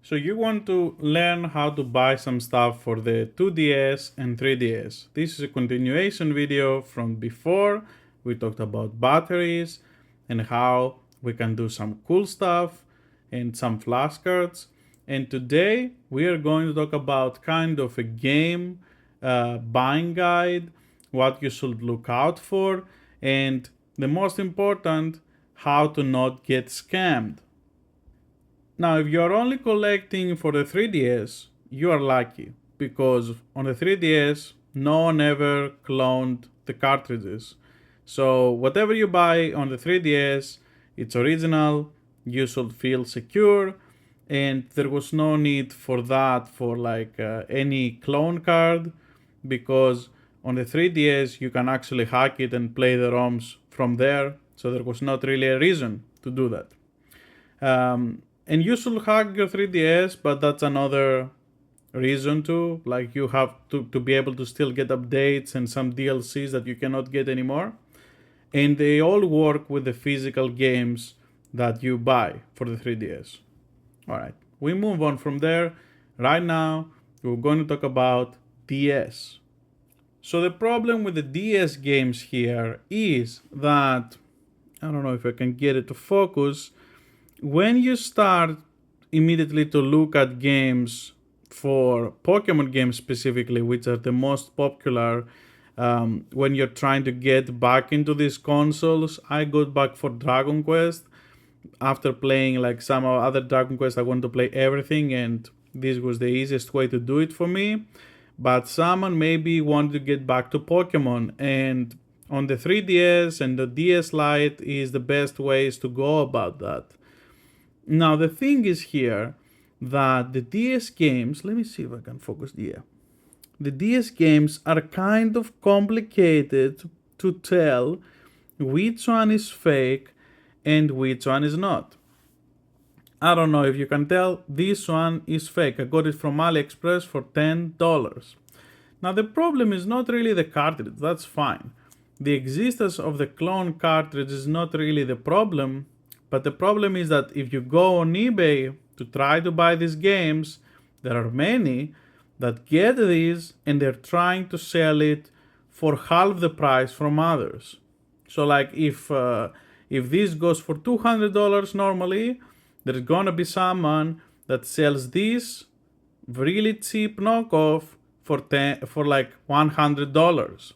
So you want to learn how to buy some stuff for the 2DS and 3DS. This is a continuation video from before. We talked about batteries and how we can do some cool stuff and some flashcards. And today we are going to talk about kind of a game buying guide, what you should look out for, and the most important, how to not get scammed. Now, if you're only collecting for the 3DS, you are lucky because on the 3DS, no one ever cloned the cartridges. So, whatever you buy on the 3DS, it's original, you should feel secure, and there was no need for that for any clone card because on the 3DS you can actually hack it and play the ROMs from there, so there was not really a reason to do that. And you should hack your 3DS, but that's another reason to. Like you have to be able to still get updates and some DLCs that you cannot get anymore. And they all work with the physical games that you buy for the 3DS. Alright, we move on from there. Right now, we're going to talk about DS. So the problem with the DS games here is that, I don't know if I can get it to focus, when you start immediately to look at games for Pokemon games specifically, which are the most popular, when you're trying to get back into these consoles, I got back for Dragon Quest. After playing like some other Dragon Quest, I wanted to play everything, and this was the easiest way to do it for me. But someone maybe wanted to get back to Pokemon, and on the 3DS and the DS Lite is the best ways to go about that. Now the thing is here that the DS games, let me see if I can focus here. The DS games are kind of complicated to tell which one is fake and which one is not. I don't know if you can tell, this one is fake. I got it from AliExpress for $10. Now the problem is not really the cartridge, that's fine. The existence of the clone cartridge is not really the problem, but the problem is that if you go on eBay to try to buy these games, there are many that get these and they're trying to sell it for half the price from others. So like if this goes for $200 normally, there's gonna be someone that sells this really cheap knockoff for like $100.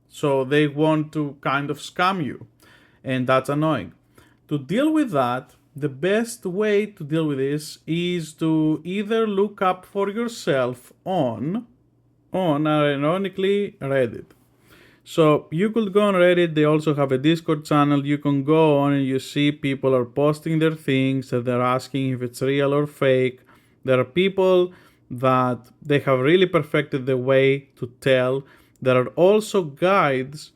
So they want to kind of scam you, and that's annoying. To deal with that, the best way to deal with this is to either look up for yourself on ironically Reddit. So you could go on Reddit, they also have a Discord channel, you can go on and you see people are posting their things and they're asking if it's real or fake. There are people that they have really perfected the way to tell. There are also guides,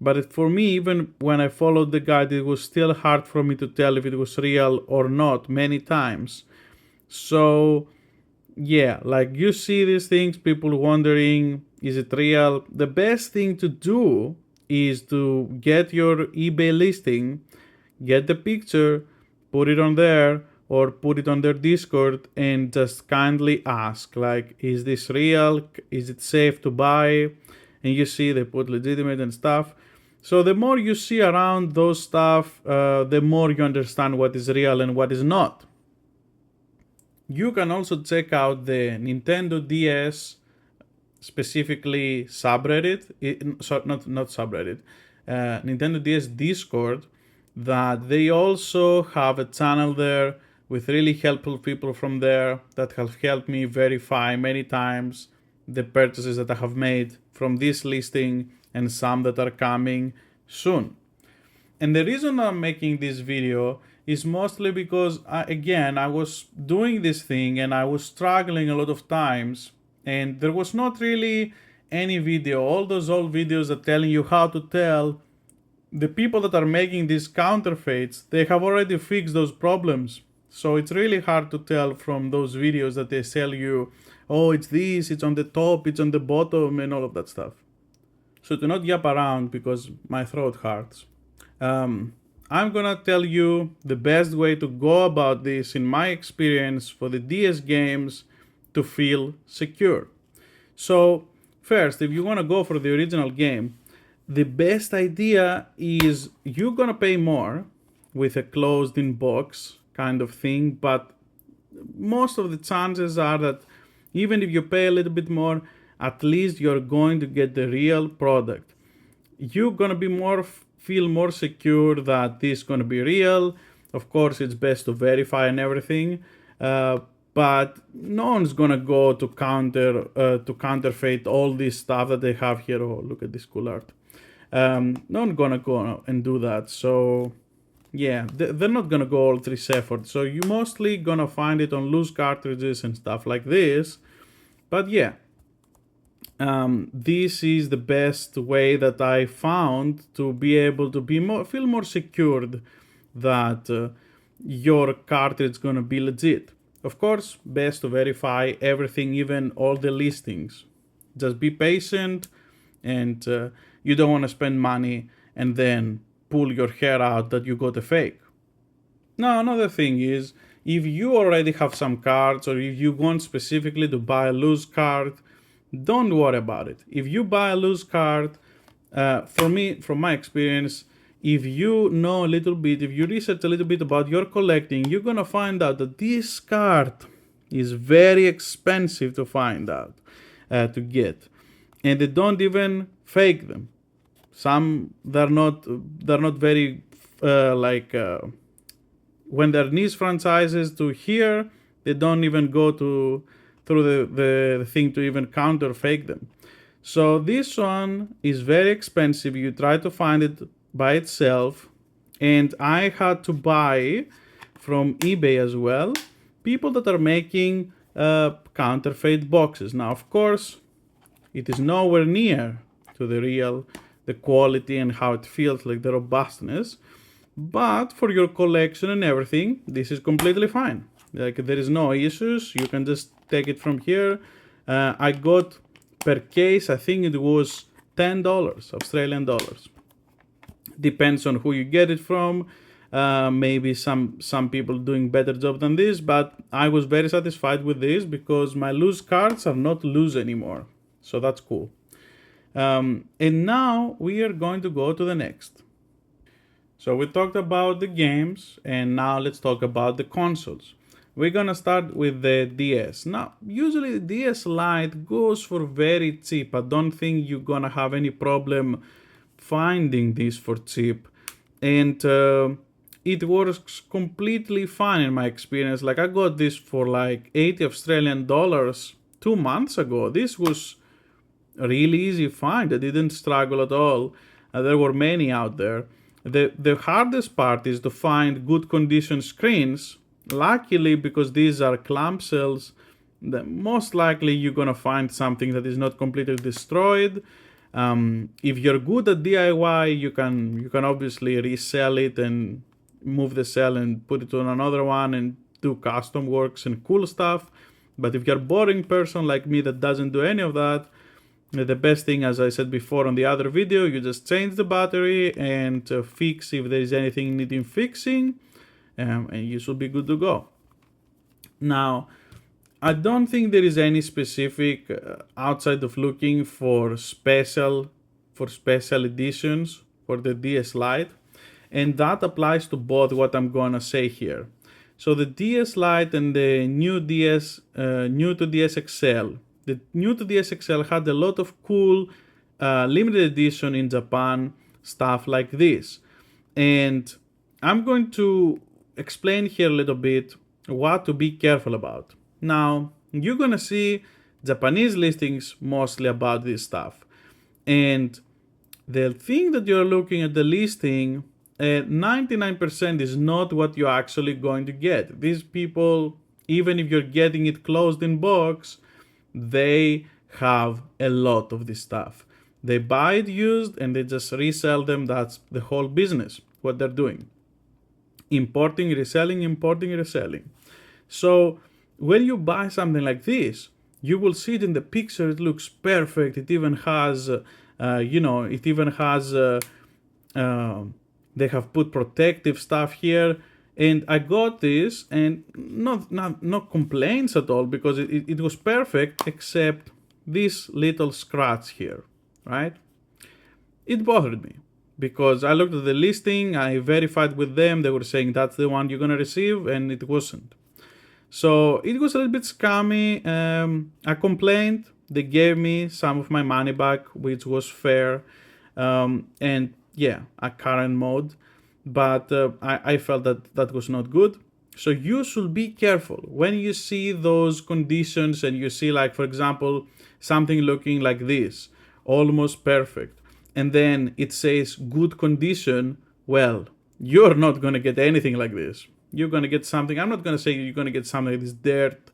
but for me, even when I followed the guide, it was still hard for me to tell if it was real or not many times. So yeah, like you see these things, people wondering, is it real? The best thing to do is to get your eBay listing, get the picture, put it on there, or put it on their Discord and just kindly ask, like, is this real? Is it safe to buy? And you see they put legitimate and stuff. So the more you see around those stuff, the more you understand what is real and what is not. You can also check out the Nintendo DS, specifically subreddit, not subreddit, Nintendo DS Discord, that they also have a channel there with really helpful people from there that have helped me verify many times the purchases that I have made from this listing and some that are coming soon. And the reason I'm making this video is mostly because, I was doing this thing and I was struggling a lot of times, and there was not really any video. All those old videos are telling you how to tell. The people that are making these counterfeits, they have already fixed those problems. So it's really hard to tell from those videos that they sell you, oh, it's this, it's on the top, it's on the bottom, and all of that stuff. So to not yap around because my throat hurts. I'm gonna tell you the best way to go about this in my experience for the DS games to feel secure. So, first, if you want to go for the original game, the best idea is you're gonna pay more with a closed in box kind of thing, but most of the chances are that even if you pay a little bit more, at least you're going to get the real product. You're gonna be more feel more secure that this is gonna be real. Of course, it's best to verify and everything, but no one's gonna go to counterfeit all this stuff that they have here. Oh, look at this cool art. No one's gonna go and do that. So yeah, they're not gonna go all this effort. So you mostly gonna find it on loose cartridges and stuff like this. But yeah, this is the best way that I found to be able to feel more secured that your cartridge is gonna be legit. Of course, best to verify everything, even all the listings. Just be patient, and you don't want to spend money and then pull your hair out that you got a fake. Now, another thing is, if you already have some cards or if you want specifically to buy a loose card, don't worry about it. If you buy a loose card, for me, from my experience, if you know a little bit, if you research a little bit about your collecting, you're gonna find out that this card is very expensive to find out, to get, and they don't even fake them. Some they're not very when they're niche franchises to here, they don't even go through the thing to even counter fake them. So this one is very expensive. You try to find it by itself, and I had to buy from eBay as well, people that are making counterfeit boxes. Now, of course, it is nowhere near to the quality and how it feels, like the robustness. But for your collection and everything, this is completely fine. Like, there is no issues. You can just take it from here. I got per case, I think it was $10 Australian dollars. Depends on who you get it from. Maybe some people doing better job than this, but I was very satisfied with this because my loose cards are not loose anymore. So that's cool. And now we are going to go to the next. So we talked about the games, and now let's talk about the consoles. We're gonna start with the DS. Now, usually the DS Lite goes for very cheap. I don't think you're gonna have any problem finding this for cheap. And it works completely fine in my experience. Like, I got this for like 80 Australian dollars 2 months ago. This was a really easy find. I didn't struggle at all. There were many out there. The hardest part is to find good condition screens. Luckily, because these are clamshells, most likely you're gonna find something that is not completely destroyed. If you're good at DIY, you can obviously resell it and move the cell and put it on another one and do custom works and cool stuff. But if you're a boring person like me that doesn't do any of that, the best thing, as I said before on the other video, you just change the battery and fix if there is anything needing fixing, and you should be good to go. Now, I don't think there is any specific outside of looking for special editions for the DS Lite, and that applies to both what I'm gonna say here. So the DS Lite and the new to DS XL. The new to DS XL had a lot of cool limited edition in Japan stuff like this, and I'm going to explain here a little bit what to be careful about. Now, you're gonna see Japanese listings mostly about this stuff, and the thing that you're looking at the listing, 99% is not what you're actually going to get. These people, even if you're getting it closed in box, they have a lot of this stuff. They buy it used and they just resell them. That's the whole business, what they're doing. Importing, reselling. So when you buy something like this, you will see it in the picture. It looks perfect. It even has, They have put protective stuff here, and I got this, and no complaints at all, because it was perfect, except this little scratch here, right? It bothered me because I looked at the listing, I verified with them, they were saying that's the one you're gonna receive, and it wasn't. So it was a little bit scammy. I complained. They gave me some of my money back, which was fair. And yeah, a current mode. But I felt that that was not good. So you should be careful when you see those conditions and you see, like, for example, something looking like this, almost perfect, and then it says good condition. Well, you're not going to get anything like this. You're going to get something. I'm not going to say you're going to get something like this dirt,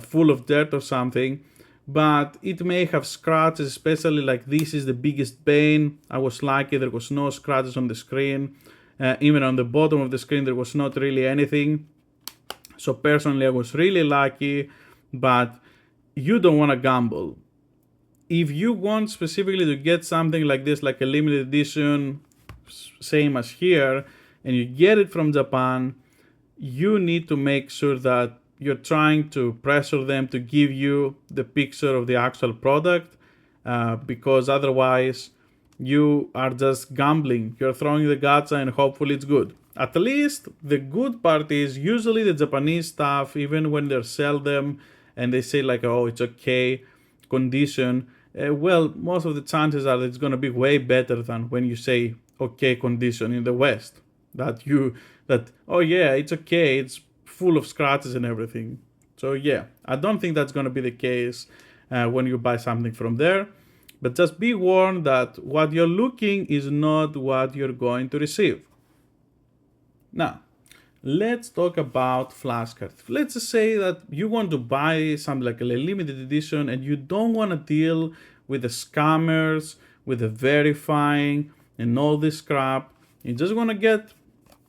full of dirt or something, but it may have scratches, especially like this is the biggest pain. I was lucky there was no scratches on the screen. Even on the bottom of the screen there was not really anything. So personally I was really lucky, but you don't want to gamble. If you want specifically to get something like this, like a limited edition, same as here, and you get it from Japan, you need to make sure that you're trying to pressure them to give you the picture of the actual product, because otherwise you are just gambling. You're throwing the gacha and hopefully it's good. At least the good part is usually the Japanese stuff, even when they sell them and they say like, oh, it's okay condition, well, most of the chances are that it's going to be way better than when you say okay condition in the West. That oh yeah, it's okay, it's full of scratches and everything. So yeah, I don't think that's going to be the case when you buy something from there. But just be warned that what you're looking is not what you're going to receive. Now, let's talk about flashcards. Let's just say that you want to buy something like a limited edition and you don't want to deal with the scammers, with the verifying and all this crap. You just want to get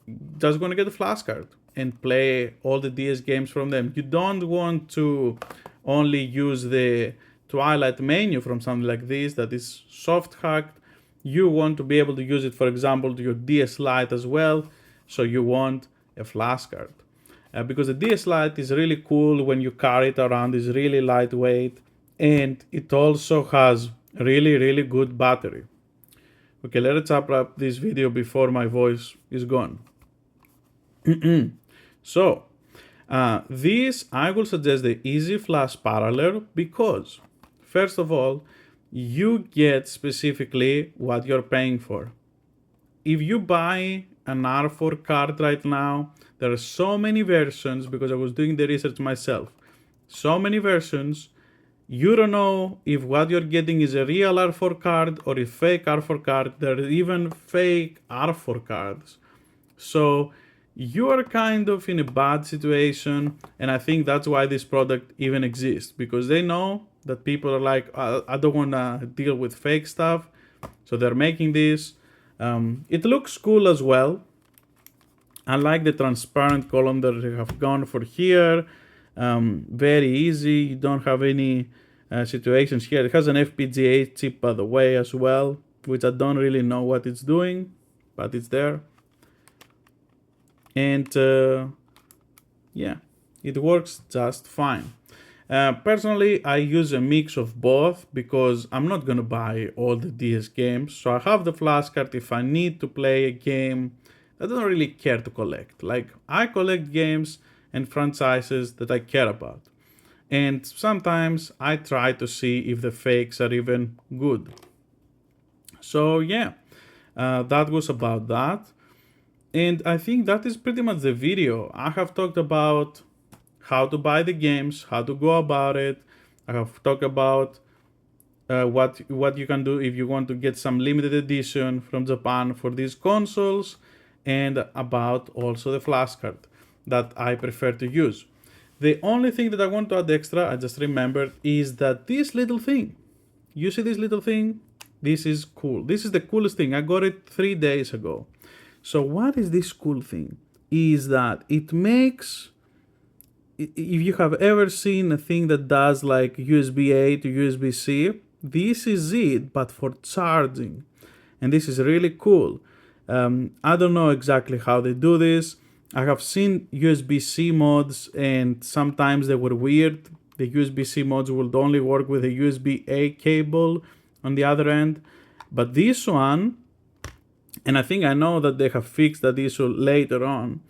a flashcard and play all the DS games from them. You don't want to only use the Twilight menu from something like this that is soft hacked. You want to be able to use it, for example, to your DS Lite as well. So you want a flashcard. Because the DS Lite is really cool when you carry it around, it's really lightweight, and it also has really, really good battery. Okay, let's wrap up this video before my voice is gone. So, this I will suggest the Easy Flash Parallel because, first of all, you get specifically what you're paying for. If you buy an R4 card right now, there are so many versions because I was doing the research myself. So many versions, you don't know if what you're getting is a real R4 card or a fake R4 card. There are even fake R4 cards. So you are kind of in a bad situation, and I think that's why this product even exists, because they know that people are like, I don't want to deal with fake stuff, so they're making this. It looks cool as well. I like the transparent column that they have gone for here. Very easy, you don't have any situations here. It has an FPGA chip, by the way, as well, which I don't really know what it's doing, but it's there. And yeah, it works just fine. Personally, I use a mix of both because I'm not gonna buy all the DS games. So I have the flashcard if I need to play a game. I don't really care to collect. Like, I collect games and franchises that I care about. And sometimes I try to see if the fakes are even good. So yeah, that was about that. And I think that is pretty much the video. I have talked about how to buy the games, how to go about it. I have talked about what you can do if you want to get some limited edition from Japan for these consoles, and about also the flashcard that I prefer to use. The only thing that I want to add extra, I just remembered, is that this little thing, you see this little thing? This is cool. This is the coolest thing. I got it 3 days ago. So what is this cool thing? Is that it makes, if you have ever seen a thing that does like USB-A to USB-C, this is it, but for charging. And this is really cool. I don't know exactly how they do this. I have seen USB-C mods and sometimes they were weird. The USB-C mods would only work with a USB-A cable on the other end. But this one, and I think I know that they have fixed that issue later on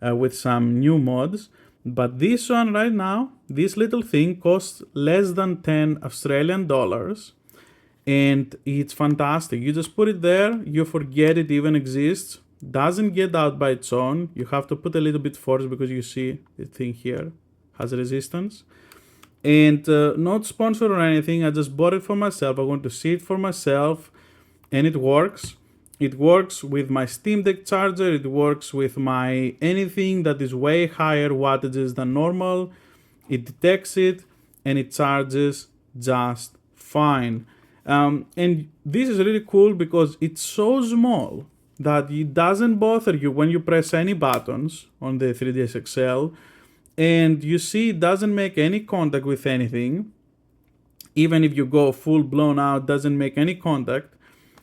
with some new mods. But this one right now, this little thing costs less than 10 Australian dollars. And it's fantastic. You just put it there, you forget it even exists. Doesn't get out by its own. You have to put a little bit force because you see the thing here has resistance. And not sponsored or anything. I just bought it for myself. I want to see it for myself, and it works. It works with my Steam Deck charger. It works with my anything that is way higher wattages than normal. It detects it and it charges just fine. And this is really cool because it's so small that it doesn't bother you when you press any buttons on the 3ds XL, and you see it doesn't make any contact with anything. Even if you go full blown out, doesn't make any contact.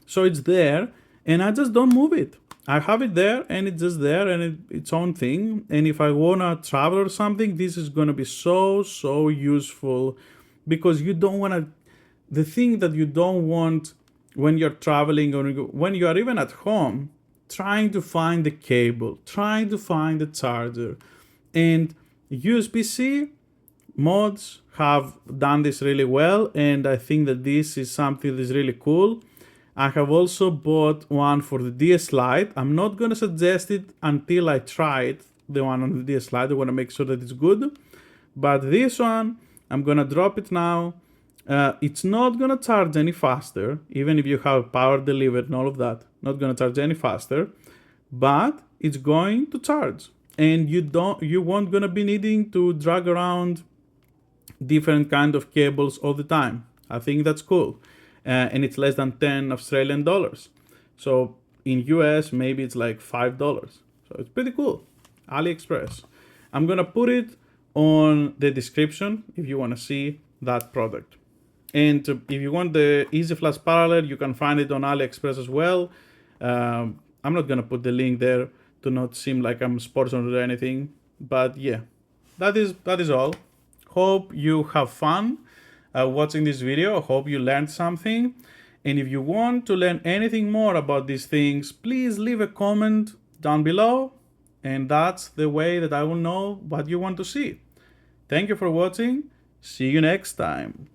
So it's there, and I just don't move it. I have it there, and it's just there, and its own thing. And if I wanna travel or something, this is gonna be so useful, because you don't wanna. The thing that you don't want when you're traveling or when you are even at home, trying to find the cable, trying to find the charger. And USB-C mods have done this really well, and I think that this is something that is really cool. I have also bought one for the DS Lite. I'm not going to suggest it until I try it, the one on the DS Lite. I want to make sure that it's good. But this one, I'm going to drop it now. It's not going to charge any faster, even if you have power delivered and all of that. Not going to charge any faster, but it's going to charge. And you won't going to be needing to drag around different kind of cables all the time. I think that's cool. And it's less than 10 Australian dollars. So in US, maybe it's like $5. So it's pretty cool. AliExpress. I'm going to put it on the description if you want to see that product. And if you want the Easy Flash Parallel, you can find it on AliExpress as well. I'm not going to put the link there to not seem like I'm sponsored or anything. But yeah, that is all. Hope you have fun watching this video. I hope you learned something. And if you want to learn anything more about these things, please leave a comment down below. And that's the way that I will know what you want to see. Thank you for watching. See you next time.